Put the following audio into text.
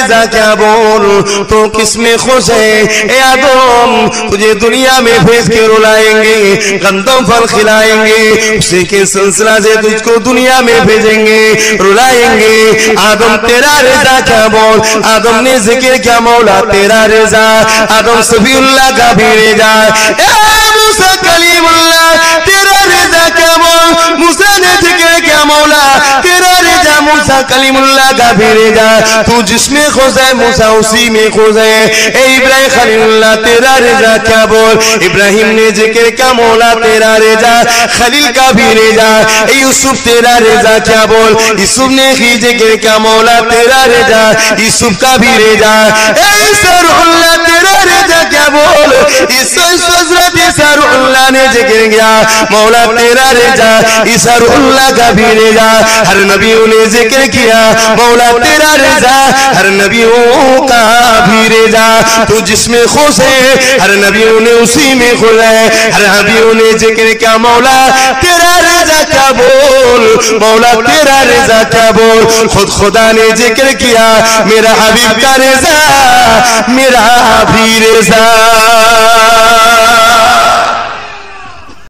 रज़ा क्या बोल, तो किसमें खुश है? ए आदम, तुझे दुनिया में भेज के रुलाएंगे, गंदम फल खिलाएंगे, उसी के सिलसिला से तुझको दुनिया में भेजेंगे, रुलाएंगे। आदम तेरा रज़ा क्या बोल। आदम ने जिक्र क्या मौला तेरा रज़ा। आदम सफीउल्लाह का भी रज़ा। मूसा कलीमुल्लाह तेरा रज़ा क्या बोल। मूसा ने जिक्र क्या मौला तेरा रज़ा। मूसा कलीमुल्लाह का भी रज़ा। तू जिसमें खुश है मूसा उसी में खुश है। ए इब्राहिम खलीलुल्लाह तेरा रज़ा क्या बोल। इब्राहिम ने जिक्र क्या मौला तेरा रज़ा। खलील का भी रज़ा। ए यूसुफ तेरा रज़ा क्या बोल। यूसुफ ने ही जिक्र क्या मौला तेरा रज़ा। यूसुफ का भी रज़ा। ए इसरुल्लाह तेरा रज़ा क्या बोल। हज़रत इसरुल्लाह ने जिक्र किया मौला तेरा रज़ा। इसरुल्लाह का भी रज़ा। हर नबियों ने जिक्र किया मौला तेरा रज़ा। हर नबियों का भी रज़ा। तू जिसमें खुश है हर नबियों ने उसी में खुश है। हर नबियों ने जिक्र किया मौला तेरा रज़ा क्या बोल। मौला तेरा रज़ा क्या बोल। खुद खुदा ने जिक्र किया मेरा हबीब का रज़ा मेरा भी रज़ा।